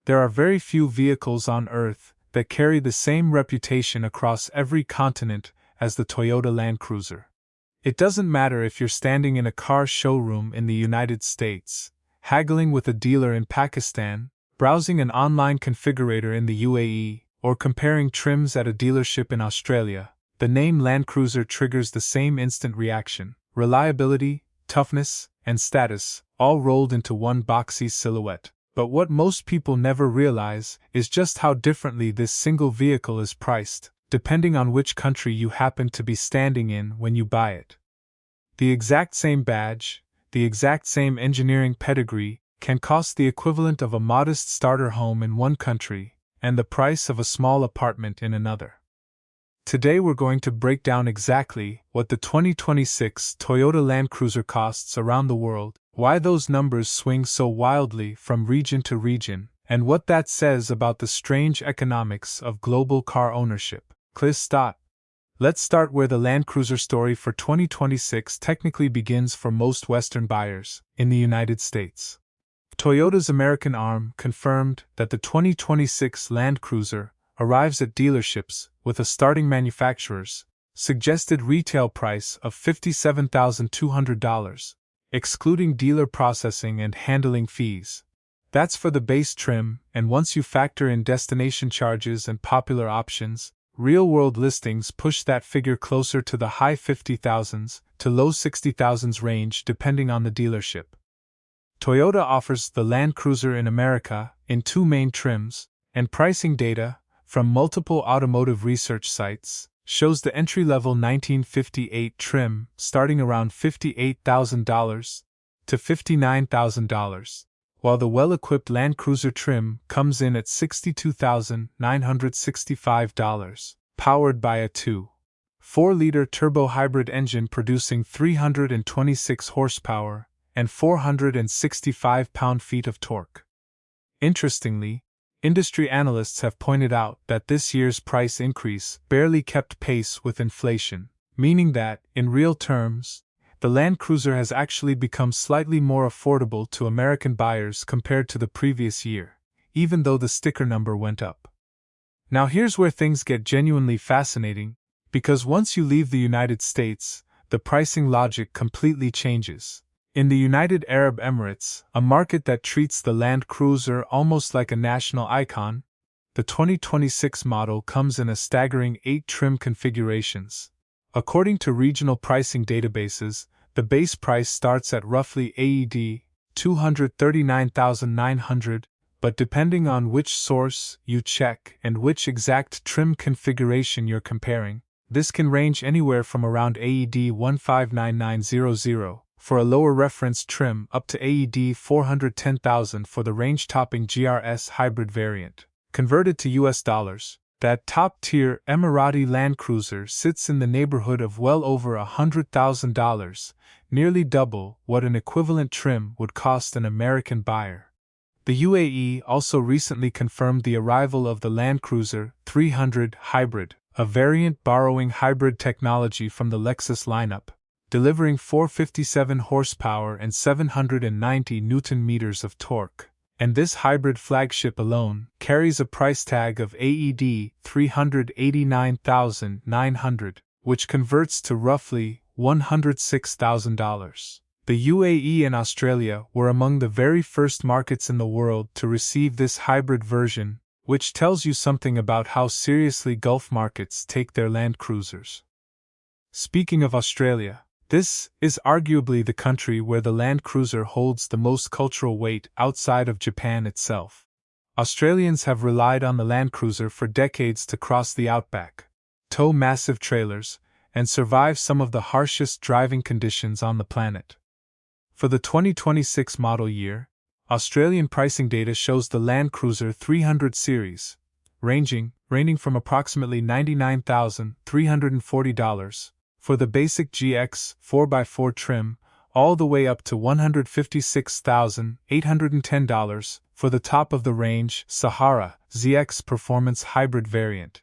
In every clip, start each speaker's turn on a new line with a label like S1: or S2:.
S1: There are very few vehicles on Earth that carry the same reputation across every continent as the Toyota Land Cruiser. It doesn't matter if you're standing in a car showroom in the United States, haggling with a dealer in Pakistan, browsing an online configurator in the UAE, or comparing trims at a dealership in Australia, the name Land Cruiser triggers the same instant reaction: reliability, toughness, and status, all rolled into one boxy silhouette. But what most people never realize is just how differently this single vehicle is priced, depending on which country you happen to be standing in when you buy it. The exact same badge, the exact same engineering pedigree, can cost the equivalent of a modest starter home in one country and the price of a small apartment in another. Today we're going to break down exactly what the 2026 Toyota Land Cruiser costs around the world, why those numbers swing so wildly from region to region, and what that says about the strange economics of global car ownership. Let's start where the Land Cruiser story for 2026 technically begins for most Western buyers, in the United States. Toyota's American arm confirmed that the 2026 Land Cruiser arrives at dealerships with a starting manufacturer's suggested retail price of $57,200, excluding dealer processing and handling fees. That's for the base trim, and once you factor in destination charges and popular options, real-world listings push that figure closer to the high 50,000s to low 60,000s range depending on the dealership. Toyota offers the Land Cruiser in America in two main trims, and pricing data from multiple automotive research sites shows the entry-level 1958 trim starting around $58,000 to $59,000, while the well-equipped Land Cruiser trim comes in at $62,965, powered by a 2.4-liter turbo hybrid engine producing 326 horsepower and 465 pound-feet of torque. Interestingly, industry analysts have pointed out that this year's price increase barely kept pace with inflation, meaning that, in real terms, the Land Cruiser has actually become slightly more affordable to American buyers compared to the previous year, even though the sticker number went up. Now here's where things get genuinely fascinating, because once you leave the United States, the pricing logic completely changes. In the United Arab Emirates, a market that treats the Land Cruiser almost like a national icon, the 2026 model comes in a staggering 8 trim configurations. According to regional pricing databases, the base price starts at roughly AED $239,900, but depending on which source you check and which exact trim configuration you're comparing, this can range anywhere from around AED $159,900 for a lower reference trim up to AED $410,000 for the range-topping GRS hybrid variant. Converted to US dollars, that top-tier Emirati Land Cruiser sits in the neighborhood of well over $100,000, nearly double what an equivalent trim would cost an American buyer. The UAE also recently confirmed the arrival of the Land Cruiser 300 Hybrid, a variant borrowing hybrid technology from the Lexus lineup, delivering 457 horsepower and 790 Nm of torque. And this hybrid flagship alone carries a price tag of AED $389,900, which converts to roughly $106,000. The UAE and Australia were among the very first markets in the world to receive this hybrid version, which tells you something about how seriously Gulf markets take their Land Cruisers. Speaking of Australia, this is arguably the country where the Land Cruiser holds the most cultural weight outside of Japan itself. Australians have relied on the Land Cruiser for decades to cross the outback, tow massive trailers, and survive some of the harshest driving conditions on the planet. For the 2026 model year, Australian pricing data shows the Land Cruiser 300 series, ranging from approximately $99,340 for the basic GX 4x4 trim, all the way up to $156,810 for the top of the range Sahara ZX Performance Hybrid variant.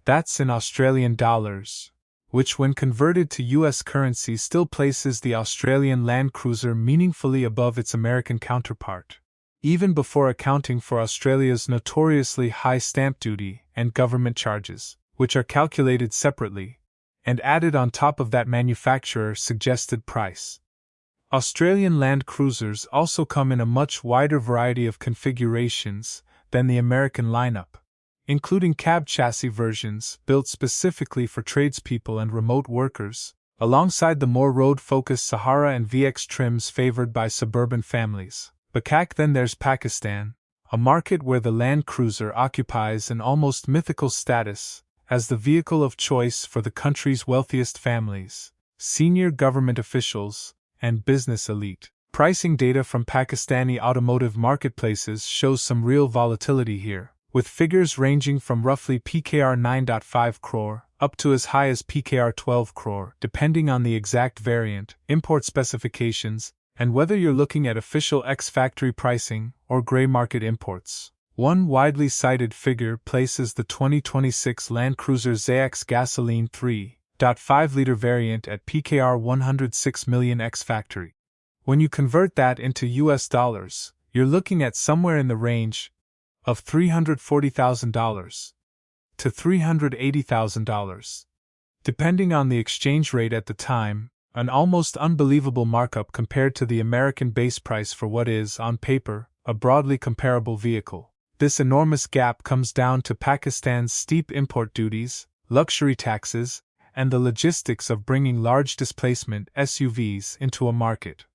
S1: That's in Australian dollars, which when converted to US currency still places the Australian Land Cruiser meaningfully above its American counterpart. even before accounting for Australia's notoriously high stamp duty and government charges, which are calculated separately and added on top of that manufacturer's suggested price. Australian Land Cruisers also come in a much wider variety of configurations than the American lineup, including cab chassis versions built specifically for tradespeople and remote workers, alongside the more road-focused Sahara and VX trims favored by suburban families. Then there's Pakistan, a market where the Land Cruiser occupies an almost mythical status as the vehicle of choice for the country's wealthiest families, senior government officials, and business elite. Pricing data from Pakistani automotive marketplaces shows some real volatility here, with figures ranging from roughly PKR 9.5 crore up to as high as PKR 12 crore, depending on the exact variant, import specifications, and whether you're looking at official ex-factory pricing or gray market imports. One widely cited figure places the 2026 Land Cruiser ZX gasoline 3.5-liter variant at PKR 106 million ex-factory. When you convert that into US dollars, you're looking at somewhere in the range of $340,000 to $380,000. Depending on the exchange rate at the time, an almost unbelievable markup compared to the American base price for what is, on paper, a broadly comparable vehicle. This enormous gap comes down to Pakistan's steep import duties, luxury taxes, and the logistics of bringing large displacement SUVs into a market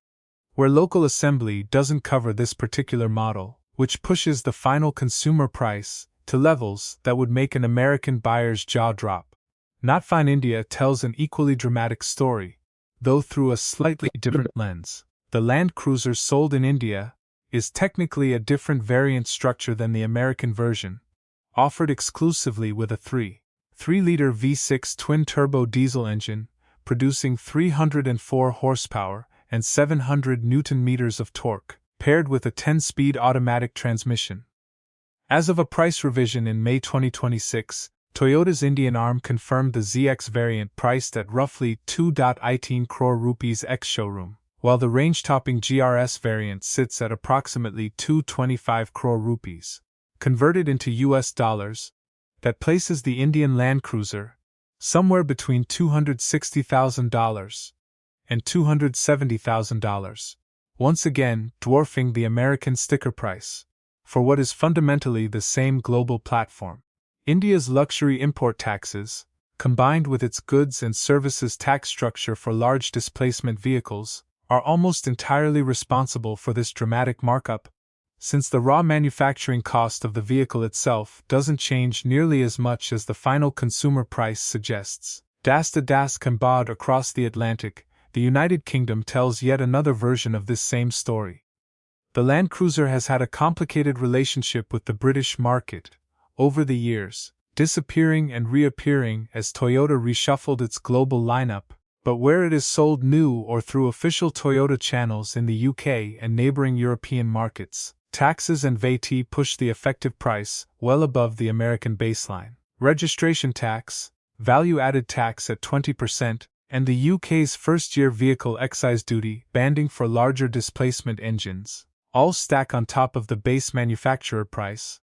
S1: where local assembly doesn't cover this particular model, which pushes the final consumer price to levels that would make an American buyer's jaw drop. Not Fine India tells an equally dramatic story, though through a slightly different lens. The Land Cruiser sold in India is technically a different variant structure than the American version, offered exclusively with a 3.3-liter V6 twin-turbo diesel engine, producing 304 horsepower and 700 Newton-meters of torque, paired with a 10-speed automatic transmission. As of a price revision in May 2026, Toyota's Indian arm confirmed the ZX variant priced at roughly 2.18 crore rupees ex-showroom, while the range-topping GRS variant sits at approximately 225 crore rupees. Converted into US dollars, that places the Indian Land Cruiser somewhere between $260,000 and $270,000, once again dwarfing the American sticker price for what is fundamentally the same global platform. India's luxury import taxes, combined with its goods and services tax structure for large displacement vehicles, are almost entirely responsible for this dramatic markup, since the raw manufacturing cost of the vehicle itself doesn't change nearly as much as the final consumer price suggests. Das Kambod across the Atlantic, the United Kingdom tells yet another version of this same story. The Land Cruiser has had a complicated relationship with the British market over the years, disappearing and reappearing as Toyota reshuffled its global lineup, but where it is sold new or through official Toyota channels in the UK and neighboring European markets, taxes and VAT push the effective price well above the American baseline. Registration tax, value-added tax at 20%, and the UK's first-year vehicle excise duty banding for larger displacement engines all stack on top of the base manufacturer price,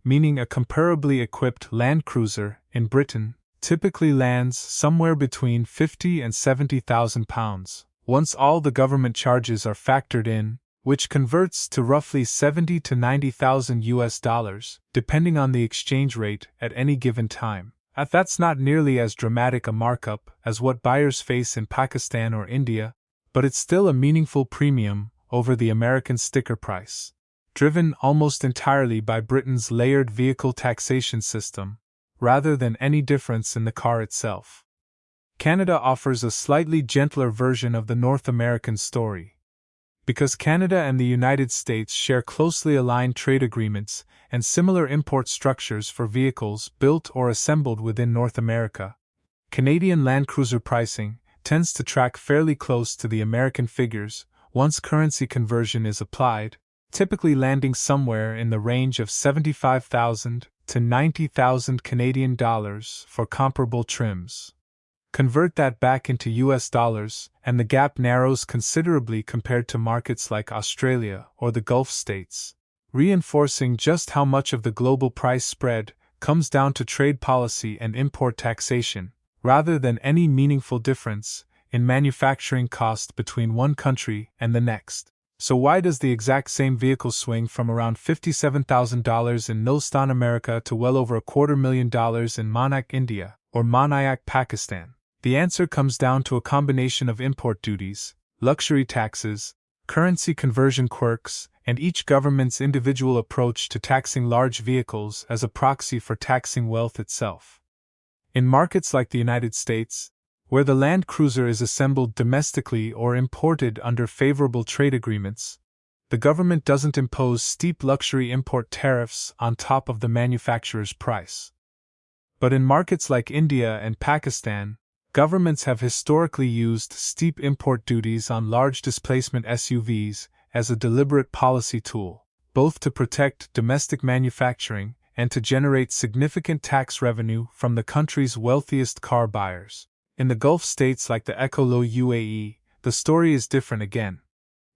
S1: meaning a comparably equipped Land Cruiser in Britain typically lands somewhere between £50,000 and £70,000 once all the government charges are factored in, which converts to roughly $70,000 to $90,000 US dollars, depending on the exchange rate at any given time. That's not nearly as dramatic a markup as what buyers face in Pakistan or India, but it's still a meaningful premium over the American sticker price, driven almost entirely by Britain's layered vehicle taxation system, rather than any difference in the car itself. Canada offers a slightly gentler version of the North American story. Because Canada and the United States share closely aligned trade agreements and similar import structures for vehicles built or assembled within North America, Canadian Land Cruiser pricing tends to track fairly close to the American figures once currency conversion is applied, typically landing somewhere in the range of $75,000 to $90,000 Canadian dollars for comparable trims. Convert that back into US dollars, and the gap narrows considerably compared to markets like Australia or the Gulf states. reinforcing just how much of the global price spread comes down to trade policy and import taxation, rather than any meaningful difference in manufacturing cost between one country and the next. So why does the exact same vehicle swing from around $57,000 in Nilstan, America to well over $250,000 in Manak, India, or Manayak, Pakistan? The answer comes down to a combination of import duties, luxury taxes, currency conversion quirks, and each government's individual approach to taxing large vehicles as a proxy for taxing wealth itself. In markets like the United States, where the Land Cruiser is assembled domestically or imported under favorable trade agreements, the government doesn't impose steep luxury import tariffs on top of the manufacturer's price. But in markets like India and Pakistan, governments have historically used steep import duties on large displacement SUVs as a deliberate policy tool, both to protect domestic manufacturing and to generate significant tax revenue from the country's wealthiest car buyers. In the Gulf states like the Ecolo UAE, the story is different again.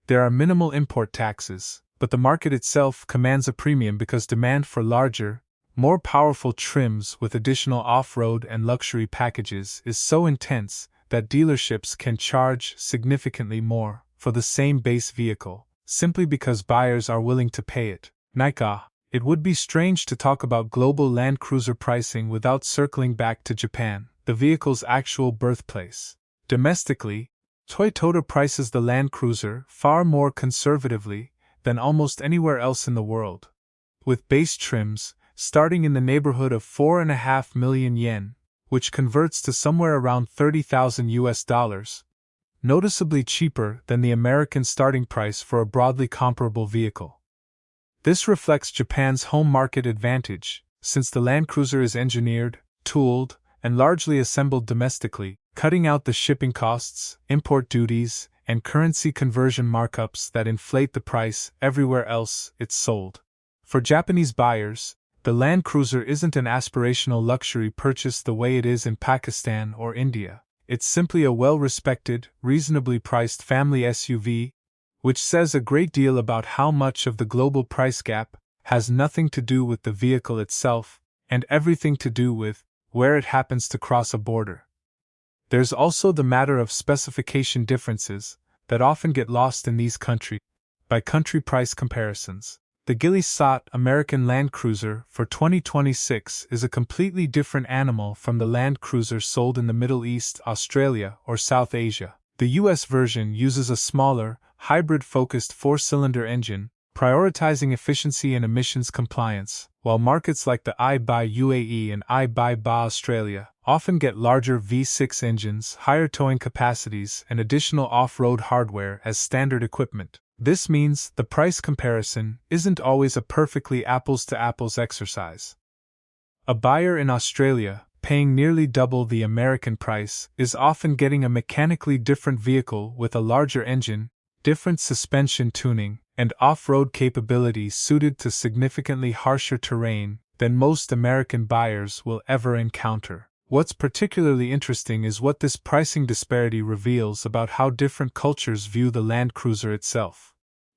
S1: There are minimal import taxes, but the market itself commands a premium because demand for larger, more powerful trims with additional off-road and luxury packages is so intense that dealerships can charge significantly more for the same base vehicle, simply because buyers are willing to pay it. Nika, it would be strange to talk about global Land Cruiser pricing without circling back to Japan, the vehicle's actual birthplace. Domestically, Toyota prices the Land Cruiser far more conservatively than almost anywhere else in the world, with base trims starting in the neighborhood of 4.5 million yen, which converts to somewhere around $30,000, noticeably cheaper than the American starting price for a broadly comparable vehicle. This reflects Japan's home market advantage, since the Land Cruiser is engineered, tooled, and largely assembled domestically, cutting out the shipping costs, import duties, and currency conversion markups that inflate the price everywhere else it's sold. For Japanese buyers, the Land Cruiser isn't an aspirational luxury purchase the way it is in Pakistan or India. It's simply a well-respected, reasonably priced family SUV, which says a great deal about how much of the global price gap has nothing to do with the vehicle itself and everything to do with where it happens to cross a border. There's also the matter of specification differences that often get lost in these country-by-country price comparisons. The Gilly-Sot American Land Cruiser for 2026 is a completely different animal from the Land Cruiser sold in the Middle East, Australia, or South Asia. The US version uses a smaller, hybrid-focused four-cylinder engine, prioritizing efficiency and emissions compliance, while markets like the iBuy UAE and iBuy Australia often get larger V6 engines, higher towing capacities, and additional off-road hardware as standard equipment. This means the price comparison isn't always a perfectly apples-to-apples exercise. A buyer in Australia, paying nearly double the American price, is often getting a mechanically different vehicle with a larger engine, different suspension tuning, and off-road capabilities suited to significantly harsher terrain than most American buyers will ever encounter. What's particularly interesting is what this pricing disparity reveals about how different cultures view the Land Cruiser itself.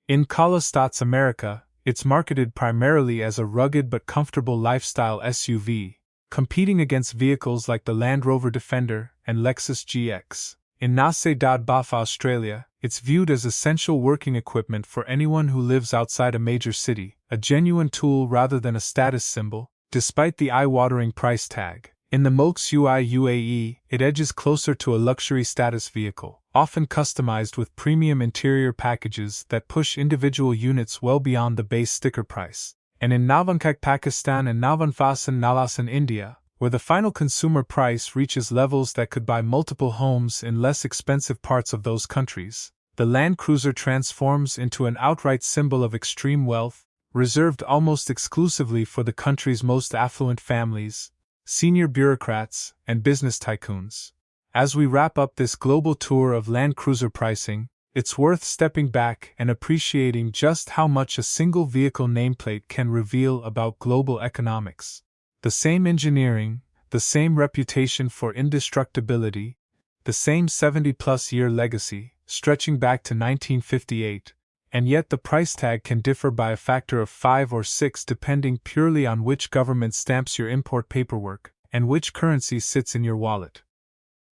S1: In Kalistaats, America, it's marketed primarily as a rugged but comfortable lifestyle SUV, competing against vehicles like the Land Rover Defender and Lexus GX. In Nase Dad Bafa, Australia, it's viewed as essential working equipment for anyone who lives outside a major city, a genuine tool rather than a status symbol, despite the eye-watering price tag. In the Mox UI UAE, it edges closer to a luxury status vehicle, often customized with premium interior packages that push individual units well beyond the base sticker price. And in Navankak, Pakistan and Navanfasan Nalasan, India, where the final consumer price reaches levels that could buy multiple homes in less expensive parts of those countries, the Land Cruiser transforms into an outright symbol of extreme wealth, reserved almost exclusively for the country's most affluent families, senior bureaucrats, and business tycoons. As we wrap up this global tour of Land Cruiser pricing, it's worth stepping back and appreciating just how much a single vehicle nameplate can reveal about global economics. The same engineering, the same reputation for indestructibility, the same 70-plus year legacy, stretching back to 1958, And yet the price tag can differ by a factor of 5 or 6 depending purely on which government stamps your import paperwork and which currency sits in your wallet.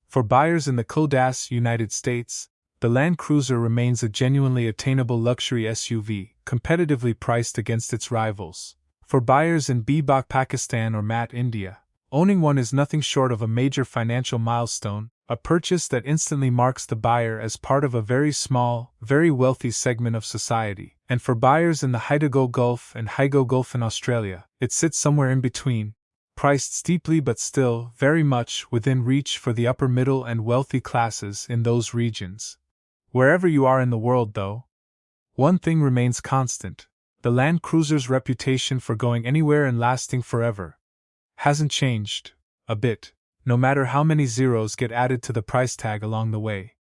S1: For buyers in the CODAS United States, the Land Cruiser remains a genuinely attainable luxury SUV, competitively priced against its rivals. For buyers in Bebak Pakistan or Mat India, owning one is nothing short of a major financial milestone, a purchase that instantly marks the buyer as part of a very small, very wealthy segment of society. And for buyers in the Hydago Gulf and Hygo Gulf in Australia, it sits somewhere in between, priced steeply but still very much within reach for the upper middle and wealthy classes in those regions. Wherever you are in the world, though, one thing remains constant: the Land Cruiser's reputation for going anywhere and lasting forever hasn't changed a bit, no matter how many zeros get added to the price tag along the way.